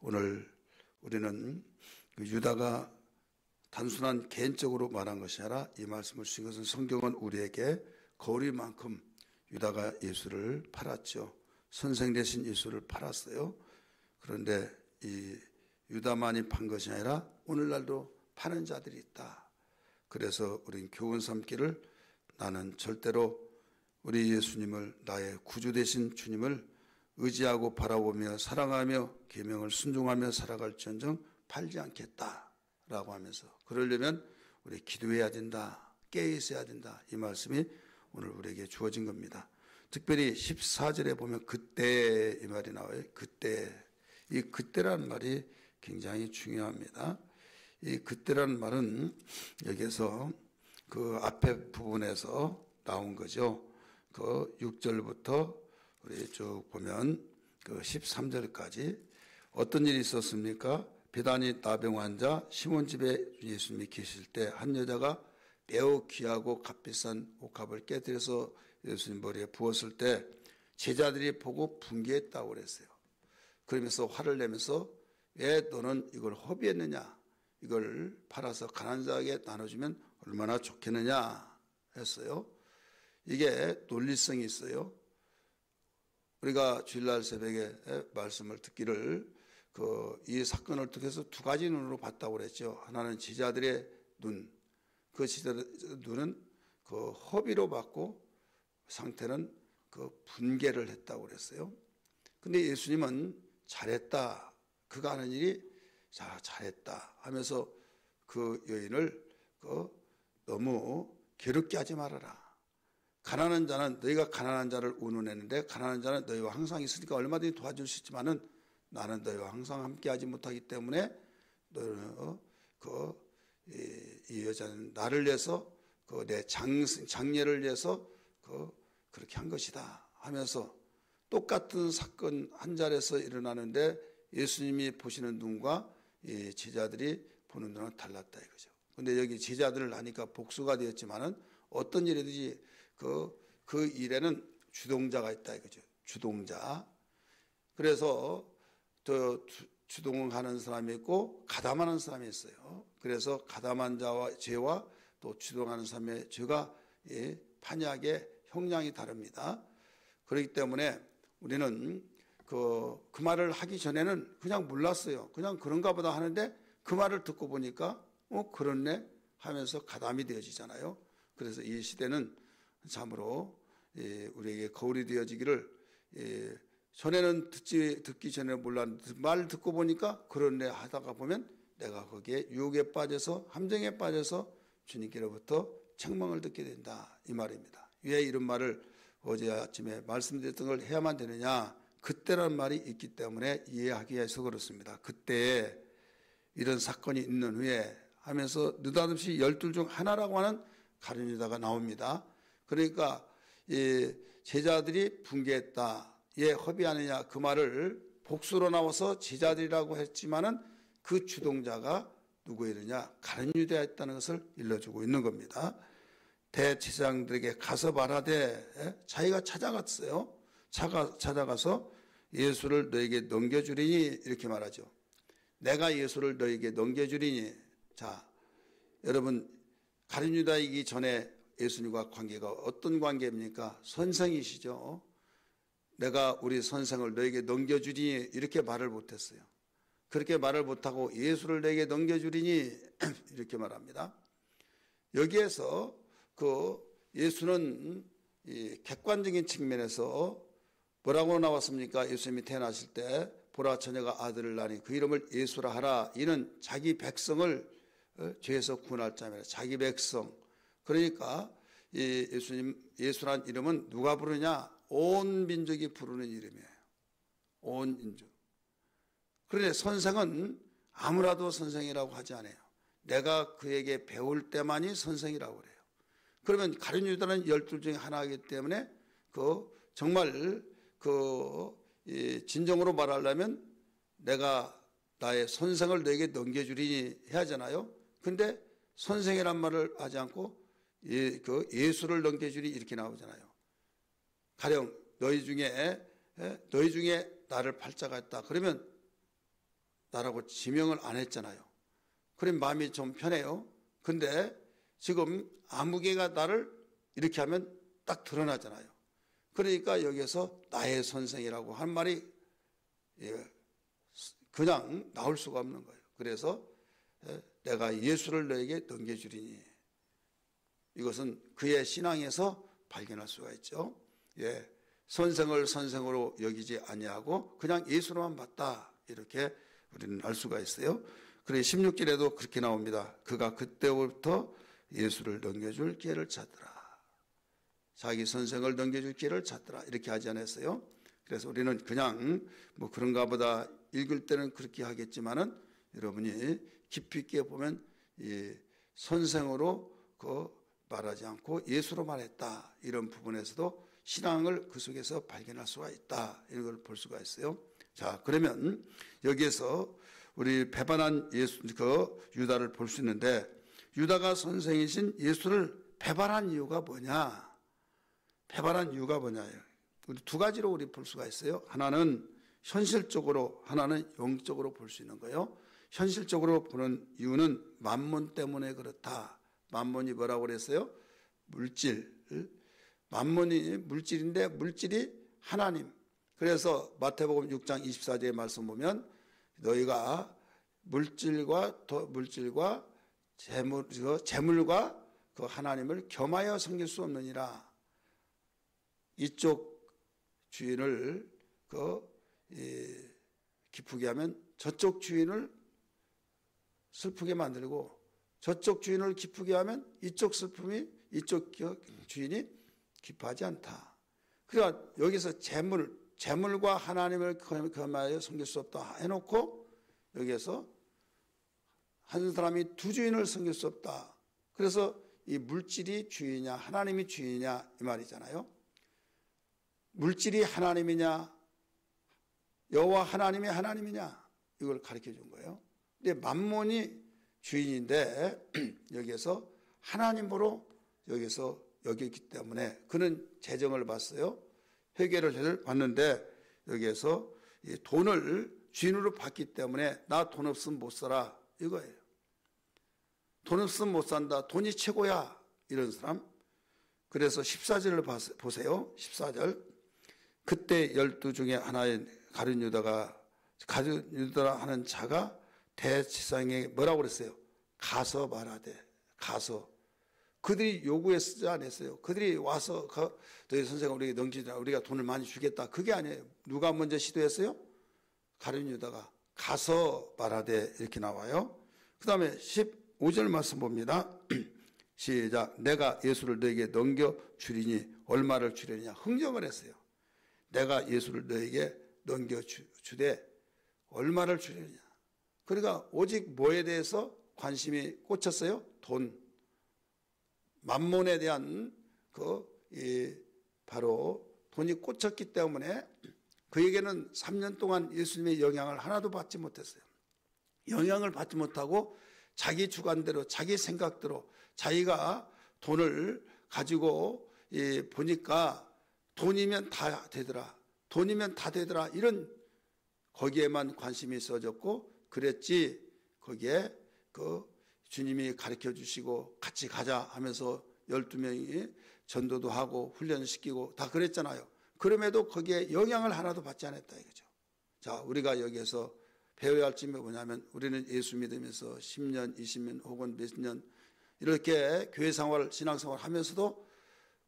오늘 우리는 그 유다가 단순한 개인적으로 말한 것이 아니라 이 말씀을 주신 것은 성경은 우리에게 거울이만큼 유다가 예수를 팔았죠. 선생 대신 예수를 팔았어요. 그런데 이 유다만이 판 것이 아니라 오늘날도 파는 자들이 있다. 그래서 우린 교훈 삼기를 나는 절대로 우리 예수님을 나의 구주 되신 주님을 의지하고 바라보며 사랑하며 계명을 순종하며 살아갈지언정 팔지 않겠다라고 하면서 그러려면 우리 기도해야 된다. 깨어 있어야 된다. 이 말씀이 오늘 우리에게 주어진 겁니다. 특별히 14절에 보면 그때 이 말이 나와요. 그때. 이 그때라는 말이 굉장히 중요합니다. 이 그때라는 말은 여기서 그 앞에 부분에서 나온 거죠. 그 6절부터 우리 쭉 보면 그 13절까지 어떤 일이 있었습니까? 베다니 나병 환자 시몬 집에 예수님이 계실 때 한 여자가 매우 귀하고 값비싼 옥합을 깨뜨려서 예수님 머리에 부었을 때 제자들이 보고 분개했다고 그랬어요. 그러면서 화를 내면서 왜 너는 이걸 허비했느냐? 이걸 팔아서 가난한 자에게 나눠주면 얼마나 좋겠느냐 했어요. 이게 논리성이 있어요. 우리가 주일날 새벽에 말씀을 듣기를 이 사건을 통해서 두 가지 눈으로 봤다고 그랬죠. 하나는 제자들의 눈, 그 제자들의 눈은 그 허비로 봤고 상태는 그 분개를 했다고 그랬어요. 근데 예수님은 잘했다. 그가 하는 일이 잘했다 하면서 그 여인을 너무 괴롭게 하지 말아라. 가난한 자는 너희가 가난한 자를 운운했는데 가난한 자는 너희와 항상 있으니까 얼마든지 도와줄 수 있지만은 나는 너희와 항상 함께하지 못하기 때문에 너는 이 여자는 나를 위해서 내 장례를 위해서 그렇게 한 것이다 하면서 똑같은 사건 한 자리에서 일어나는데 예수님이 보시는 눈과 이 제자들이 보는 눈은 달랐다 이거죠. 근데 여기 제자들을 하니까 복수가 되었지만은 어떤 일이든지 그 일에는 주동자가 있다 이거죠. 주동자. 그래서 또 주동하는 사람이 있고 가담하는 사람이 있어요. 그래서 가담한 자와 죄와 또 주동하는 사람의 죄가 판약의 형량이 다릅니다. 그렇기 때문에 우리는 그 말을 하기 전에는 그냥 몰랐어요. 그냥 그런가 보다 하는데 그 말을 듣고 보니까 그렇네 하면서 가담이 되어지잖아요. 그래서 이 시대는 참으로 우리에게 거울이 되어지기를 전에는 듣기 전에 몰랐는데 말 듣고 보니까 그렇네 하다가 보면 내가 거기에 유혹에 빠져서 함정에 빠져서 주님께로부터 책망을 듣게 된다 이 말입니다. 왜 이런 말을 어제 아침에 말씀드렸던 걸 해야만 되느냐? 그때라는 말이 있기 때문에 이해하기 위해서 그렇습니다. 그때에 이런 사건이 있는 후에 하면서 느닷없이 12 중 하나라고 하는 가룟 유다가 나옵니다. 그러니까 제자들이 분개했다. 예, 허비하느냐 그 말을 복수로 나와서 제자들이라고 했지만은 그 주동자가 누구이느냐 가룟 유다였다는 것을 일러주고 있는 겁니다. 대제사장들에게 가서 말하되 자기가 찾아갔어요. 찾아가서 예수를 너에게 넘겨주리니 이렇게 말하죠. 내가 예수를 너에게 넘겨주리니. 자, 여러분 가룟 유다이기 전에 예수님과 관계가 어떤 관계입니까? 선생이시죠. 내가 우리 선생을 너에게 넘겨주리니 이렇게 말을 못했어요. 그렇게 말을 못하고 예수를 너에게 넘겨주리니 이렇게 말합니다. 여기에서 예수는 이 객관적인 측면에서 뭐라고 나왔습니까? 예수님이 태어나실 때 보라 처녀가 아들을 낳으니 그 이름을 예수라 하라. 이는 자기 백성을 죄에서 구원할 자입니다. 자기 백성. 그러니까 이 예수란 이름은 누가 부르냐? 온 민족이 부르는 이름이에요. 온 민족. 그런데 선생은 아무라도 선생이라고 하지 않아요. 내가 그에게 배울 때만이 선생이라고 그래요. 그러면 가룟 유다는 12 중에 하나이기 때문에 정말 진정으로 말하려면 내가 나의 선생을 너에게 넘겨주리니 해야 하잖아요. 근데 선생이란 말을 하지 않고 예수를 넘겨주리 이렇게 나오잖아요. 가령 너희 중에 나를 팔자가 있다. 그러면 나라고 지명을 안 했잖아요. 그럼 마음이 좀 편해요. 근데 지금 아무개가 나를 이렇게 하면 딱 드러나잖아요. 그러니까 여기서 나의 선생이라고 한 말이 그냥 나올 수가 없는 거예요. 그래서 내가 예수를 너에게 넘겨주리니, 이것은 그의 신앙에서 발견할 수가 있죠. 선생을 선생으로 여기지 아니하고 그냥 예수로만 봤다, 이렇게 우리는 알 수가 있어요. 그래 16절에도 그렇게 나옵니다. 그가 그때부터 예수를 넘겨줄 기회를 찾더라. 자기 선생을 넘겨줄 기회를 찾더라, 이렇게 하지 않았어요. 그래서 우리는 그냥 뭐 그런가 보다 읽을 때는 그렇게 하겠지만은, 여러분이 깊이 있게 보면 이 선생으로 말하지 않고 예수로 말했다, 이런 부분에서도 신앙을 그 속에서 발견할 수가 있다, 이런 걸 볼 수가 있어요. 자, 그러면 여기에서 우리 배반한 유다를 볼 수 있는데, 유다가 선생이신 예수를 배반한 이유가 뭐냐? 배반한 이유가 뭐냐요? 우리 두 가지로 우리 볼 수가 있어요. 하나는 현실적으로, 하나는 영적으로 볼 수 있는 거예요. 현실적으로 보는 이유는 만몬 때문에 그렇다. 만몬이 뭐라고 그랬어요? 물질. 만몬이 물질인데 물질이 하나님. 그래서 마태복음 6장 24절의 말씀 보면, 너희가 물질과 재물과 그 하나님을 겸하여 섬길 수 없느니라. 이쪽 주인을 기쁘게 하면 저쪽 주인을 슬프게 만들고, 저쪽 주인을 기쁘게 하면 이쪽 주인이 기뻐하지 않다. 그러니까 여기서 재물과 하나님을 겸하여 섬길 수 없다 해놓고, 여기에서 한 사람이 두 주인을 섬길 수 없다. 그래서 이 물질이 주인이냐 하나님이 주인이냐, 이 말이잖아요. 물질이 하나님이냐 여호와 하나님이 하나님이냐, 이걸 가르쳐 준 거예요. 근데 만몬이 주인인데 여기에서 하나님으로 여기서 여기기 때문에 그는 재정을 봤어요. 회개를 봤는데 여기에서 이 돈을 주인으로 봤기 때문에 나 돈 없으면 못 살아, 이거예요. 돈 없으면 못 산다, 돈이 최고야, 이런 사람. 그래서 14절을 보세요. 14절. 그때 12 중에 하나인 가룟 유다라 하는 자가 대제사장에게 뭐라고 그랬어요? 가서 말하되. 가서. 그들이 요구했지 않았어요. 그들이 와서 너희 선생님 우리에게 넘기자, 우리가 돈을 많이 주겠다, 그게 아니에요. 누가 먼저 시도했어요? 가룟 유다가 가서 말하되, 이렇게 나와요. 그 다음에 15절 말씀 봅니다. 시작. 내가 예수를 너에게 넘겨주리니 얼마를 주려느냐. 흥정을 했어요. 내가 예수를 너에게 넘겨주되 얼마를 주려느냐. 그러니까 오직 뭐에 대해서 관심이 꽂혔어요? 돈. 만몬에 대한 바로 돈이 꽂혔기 때문에 그에게는 3년 동안 예수님의 영향을 하나도 받지 못했어요. 영향을 받지 못하고 자기 주관대로, 자기 생각대로, 자기가 돈을 가지고 보니까 돈이면 다 되더라, 돈이면 다 되더라, 이런 거기에만 관심이 있어졌고 그랬지, 거기에 주님이 가르쳐 주시고 같이 가자 하면서 12명이 전도도 하고 훈련시키고 다 그랬잖아요. 그럼에도 거기에 영향을 하나도 받지 않았다, 이거죠. 자, 우리가 여기에서 배워야 할 점이 뭐냐면, 우리는 예수 믿으면서 10년, 20년 혹은 몇 년 이렇게 교회 생활, 신앙 생활 하면서도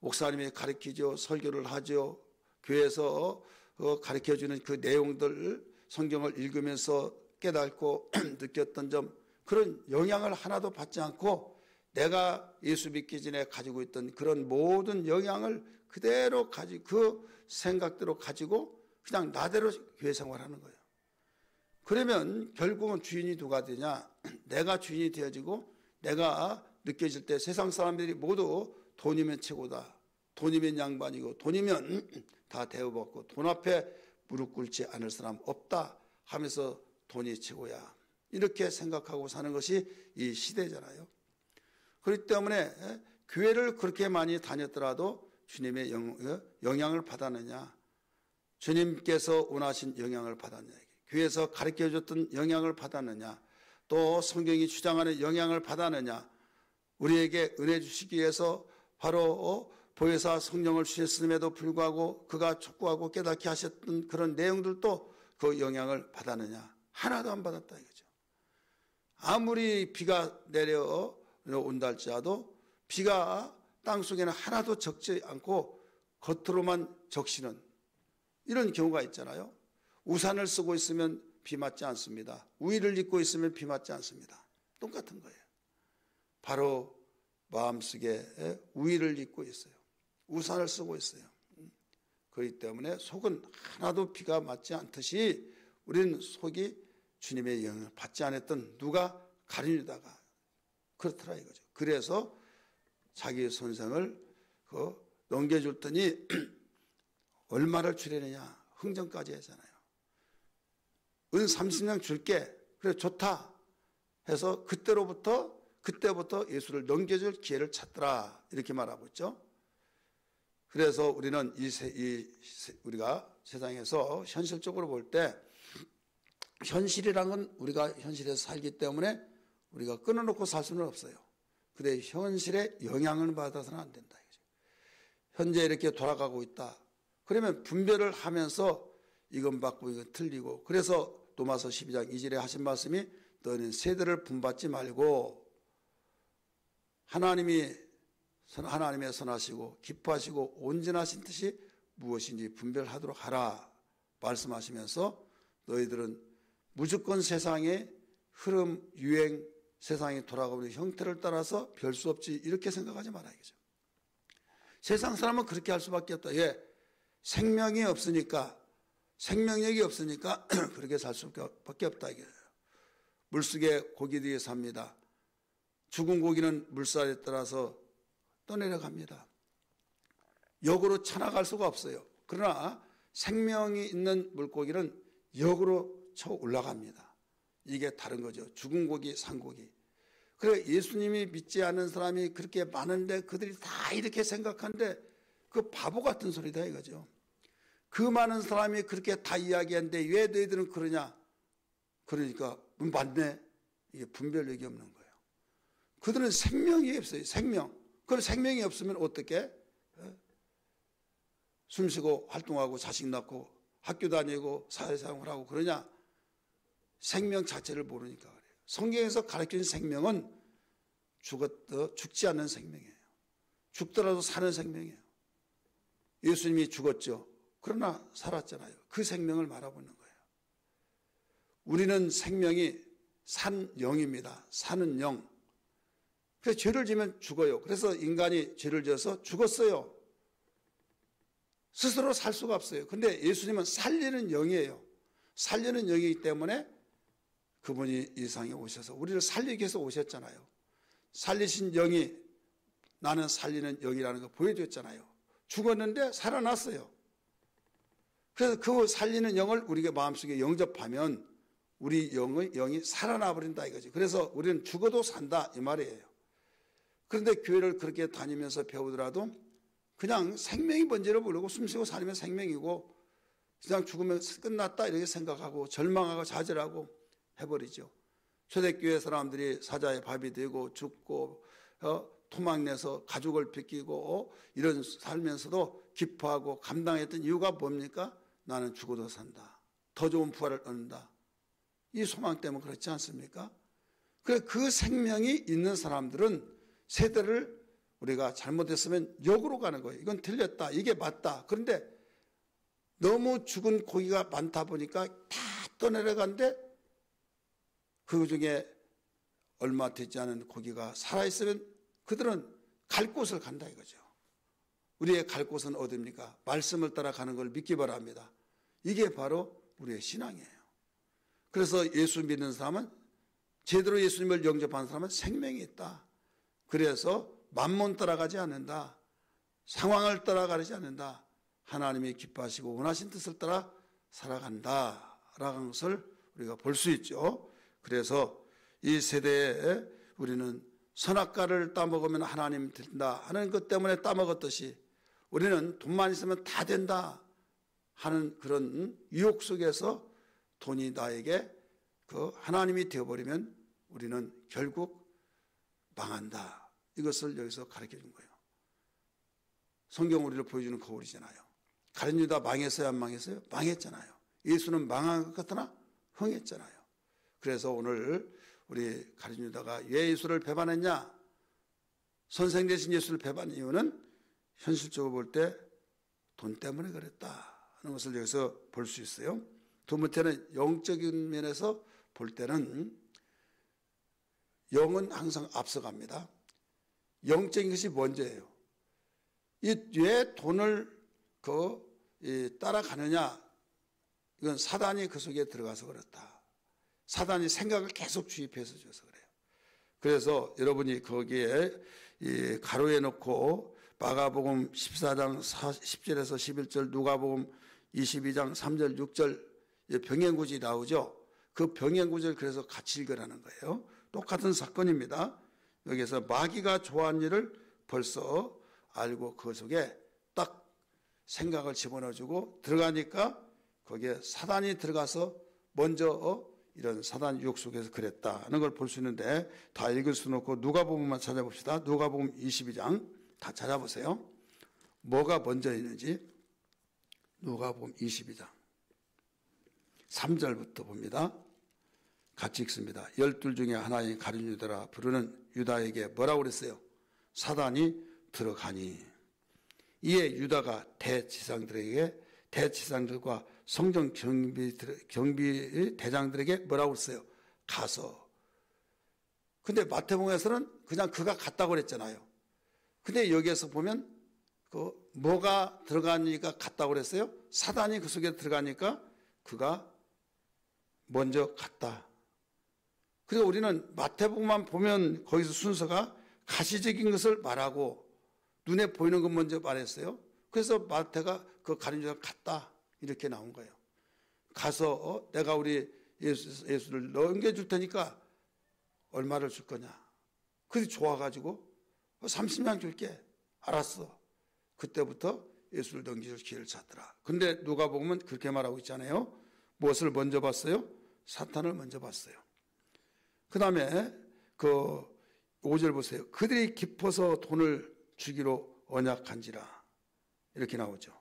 목사님이 가르치죠, 설교를 하죠, 교회에서 가르쳐주는 그 내용들 성경을 읽으면서 깨닫고 느꼈던 점, 그런 영향을 하나도 받지 않고 내가 예수 믿기 전에 가지고 있던 그런 모든 영향을 그대로 가지고, 그 생각대로 가지고 그냥 나대로 교회 생활하는 거예요. 그러면 결국은 주인이 누가 되냐? 내가 주인이 되어지고, 내가 느껴질 때 세상 사람들이 모두 돈이면 최고다, 돈이면 양반이고, 돈이면 다 대우받고, 돈 앞에 무릎 꿇지 않을 사람 없다 하면서 돈이 최고야, 이렇게 생각하고 사는 것이 이 시대잖아요. 그렇기 때문에 교회를 그렇게 많이 다녔더라도 주님의 영향을 받았느냐, 주님께서 원하신 영향을 받았느냐. 교회에서 가르쳐줬던 영향을 받았느냐, 또 성경이 주장하는 영향을 받았느냐, 우리에게 은혜 주시기 위해서 바로 보혜사 성령을 주셨음에도 불구하고 그가 촉구하고 깨닫게 하셨던 그런 내용들도 그 영향을 받았느냐? 하나도 안 받았다 이거죠. 아무리 비가 내려온다 할지라도 비가 땅속에는 하나도 적지 않고 겉으로만 적시는 이런 경우가 있잖아요. 우산을 쓰고 있으면 비 맞지 않습니다. 우의를 입고 있으면 비 맞지 않습니다. 똑같은 거예요. 바로 마음속에 우의를 입고 있어요. 우산을 쓰고 있어요. 그렇기 때문에 속은 하나도 비가 맞지 않듯이 우리는 속이 주님의 영향을 받지 않았던 누가 가룟유다가 그렇더라 이거죠. 그래서 자기 선생을 넘겨줬더니 얼마를 주려느냐 흥정까지 하잖아요. 은 30냥 줄게. 그래 좋다 해서 그때부터 예수를 넘겨줄 기회를 찾더라 이렇게 말하고 있죠. 그래서 우리는 우리가 세상에서 현실적으로 볼 때 현실이란 건 우리가 현실에서 살기 때문에 우리가 끊어놓고 살 수는 없어요. 근데 현실에 영향을 받아서는 안 된다. 현재 이렇게 돌아가고 있다. 그러면 분별을 하면서 이건 맞고 이건 틀리고, 그래서 로마서 12장 2절에 하신 말씀이 너는 세대를 분받지 말고 하나님의 선하시고 기뻐하시고 온전하신 뜻이 무엇인지 분별하도록 하라 말씀하시면서 너희들은 무조건 세상의 흐름, 유행, 세상이 돌아가는 형태를 따라서 별 수 없지 이렇게 생각하지 말아야겠죠. 세상 사람은 그렇게 할 수밖에 없다. 예, 생명이 없으니까, 생명력이 없으니까 그렇게 살 수밖에 없다 이거예요. 물속에 고기들이 삽니다. 죽은 고기는 물살에 따라서 떠내려갑니다. 역으로 쳐나갈 수가 없어요. 그러나 생명이 있는 물고기는 역으로 쳐 올라갑니다. 이게 다른 거죠. 죽은 고기, 산 고기. 그래 예수님이 믿지 않는 사람이 그렇게 많은데 그들이 다 이렇게 생각하는데 그 바보 같은 소리다 이거죠. 그 많은 사람이 그렇게 다 이야기하는데 왜 너희들은 그러냐? 그러니까 맞네. 이게 분별력이 없는 거예요. 그들은 생명이 없어요. 생명. 그럼 생명이 없으면 어떻게? 숨쉬고 활동하고 자식 낳고 학교 다니고 사회생활을 하고 그러냐? 생명 자체를 모르니까 그래요. 성경에서 가르치는 생명은 죽지 않는 생명이에요. 죽더라도 사는 생명이에요. 예수님이 죽었죠. 그러나 살았잖아요. 그 생명을 말하고 있는 거예요. 우리는 생명이 산 영입니다. 사는 영. 그래서 죄를 지면 죽어요. 그래서 인간이 죄를 지어서 죽었어요. 스스로 살 수가 없어요. 근데 예수님은 살리는 영이에요. 살리는 영이기 때문에 그분이 이 세상에 오셔서 우리를 살리기 위해서 오셨잖아요. 살리신 영이 나는 살리는 영이라는 거 보여줬잖아요. 죽었는데 살아났어요. 그래서 그 살리는 영을 우리가 마음속에 영접하면 우리 영이 살아나 버린다 이거지. 그래서 우리는 죽어도 산다 이 말이에요. 그런데 교회를 그렇게 다니면서 배우더라도 그냥 생명이 뭔지를 모르고 숨쉬고 살면 생명이고 그냥 죽으면 끝났다 이렇게 생각하고 절망하고 좌절하고 해버리죠. 초대교회 사람들이 사자의 밥이 되고 죽고 토막내서 가족을 뺏기고 이런 살면서도 기뻐하고 감당했던 이유가 뭡니까? 나는 죽어도 산다. 더 좋은 부활을 얻는다. 이 소망 때문에 그렇지 않습니까? 그 생명이 있는 사람들은 세대를 우리가 잘못했으면 역으로 가는 거예요. 이건 틀렸다. 이게 맞다. 그런데 너무 죽은 고기가 많다 보니까 다 떠내려간데 그 중에 얼마 되지 않은 고기가 살아있으면 그들은 갈 곳을 간다 이거죠. 우리의 갈 곳은 어디입니까? 말씀을 따라가는 걸 믿기 바랍니다. 이게 바로 우리의 신앙이에요. 그래서 예수 믿는 사람은 제대로 예수님을 영접하는 사람은 생명이 있다. 그래서 만몬 따라가지 않는다. 상황을 따라가지 않는다. 하나님이 기뻐하시고 원하신 뜻을 따라 살아간다라는 것을 우리가 볼 수 있죠. 그래서 이 세대에 우리는 선악과를 따먹으면 하나님 된다 하는 것 때문에 따먹었듯이 우리는 돈만 있으면 다 된다 하는 그런 유혹 속에서 돈이 나에게 그 하나님이 되어버리면 우리는 결국 망한다. 이것을 여기서 가르쳐 준 거예요. 성경 우리를 보여주는 거울이잖아요. 가룟 유다 망했어요, 안 망했어요? 망했잖아요. 예수는 망한 것 같으나 흥했잖아요. 그래서 오늘 우리 가룟 유다가 왜 예수를 배반했냐? 선생 되신 예수를 배반한 이유는 현실적으로 볼 때 돈 때문에 그랬다 하는 것을 여기서 볼 수 있어요. 두 번째는 영적인 면에서 볼 때는 영은 항상 앞서갑니다. 영적인 것이 먼저예요. 왜 돈을 따라가느냐? 이건 사단이 그 속에 들어가서 그렇다. 사단이 생각을 계속 주입해서 줘서 그래요. 그래서 여러분이 거기에 가로에 놓고 마가복음 14장 10절에서 11절, 누가복음 22장 3절 6절 병행구절이 나오죠. 그 병행구절 그래서 같이 읽으라는 거예요. 똑같은 사건입니다. 여기서 마귀가 좋아하는 일을 벌써 알고 그 속에 딱 생각을 집어넣어주고 들어가니까 거기에 사단이 들어가서 먼저 이런 사단 유혹 속에서 그랬다는 걸 볼 수 있는데 다 읽을 수는 없고 누가복음만 찾아봅시다. 누가복음 22장 다 찾아보세요. 뭐가 먼저 있는지. 누가복음 22장 3절부터 봅니다. 같이 읽습니다. 12 중에 하나인 가룟 유다라 부르는 유다에게 뭐라고 그랬어요? 사단이 들어가니. 이에 유다가 대지상들과 성전 경비 대장들에게 뭐라고 그랬어요? 가서. 근데 마태복음에서는 그냥 그가 갔다고 그랬잖아요. 근데 여기에서 보면 뭐가 들어가니까 갔다고 그랬어요? 사단이 그 속에 들어가니까 그가 먼저 갔다. 그래서 우리는 마태복음만 보면 거기서 순서가 가시적인 것을 말하고 눈에 보이는 것 먼저 말했어요. 그래서 마태가 그 가룟 유다가 갔다 이렇게 나온 거예요. 가서 내가 우리 예수를 넘겨줄 테니까 얼마를 줄 거냐. 그래서 좋아가지고 30냥 줄게. 알았어. 그때부터 예수를 넘겨줄 기회를 찾더라. 근데 누가복음은 그렇게 말하고 있잖아요. 무엇을 먼저 봤어요? 사탄을 먼저 봤어요. 그 다음에 그 5절 보세요. 그들이 깊어서 돈을 주기로 언약한지라. 이렇게 나오죠.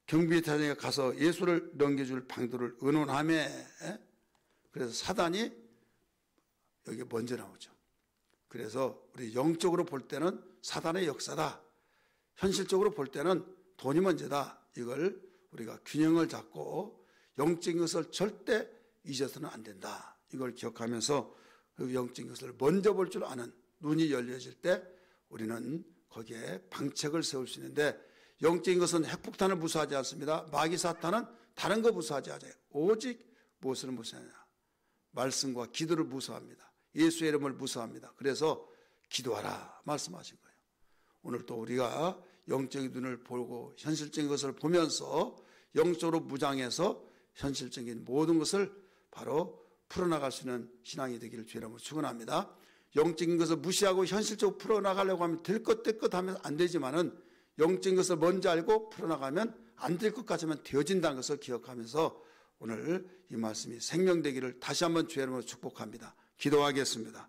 경비대장에 가서 예수를 넘겨줄 방도를 의논하며. 그래서 사단이 여기 먼저 나오죠. 그래서 우리 영적으로 볼 때는 사단의 역사다. 현실적으로 볼 때는 돈이 먼저다. 이걸 우리가 균형을 잡고 영적인 것을 절대 잊어서는 안 된다. 이걸 기억하면서 그 영적인 것을 먼저 볼 줄 아는 눈이 열려질 때 우리는 거기에 방책을 세울 수 있는데 영적인 것은 핵폭탄을 무서워하지 않습니다. 마귀 사탄은 다른 거 무서워하지 않아요. 오직 무엇을 무서워하냐? 말씀과 기도를 무서워합니다. 예수의 이름을 무서워합니다. 그래서 기도하라 말씀하신 거예요. 오늘 또 우리가 영적인 눈을 보고 현실적인 것을 보면서 영적으로 무장해서 현실적인 모든 것을 바로 풀어나갈 수 있는 신앙이 되기를 주의 이름으로 축원합니다. 영적인 것을 무시하고 현실적으로 풀어나가려고 하면 될 것 하면 안 되지만은 영적인 것을 먼저 알고 풀어나가면 안 될 것 같지만 되어진다는 것을 기억하면서 오늘 이 말씀이 생명되기를 다시 한번 주의 이름으로 축복합니다. 기도하겠습니다.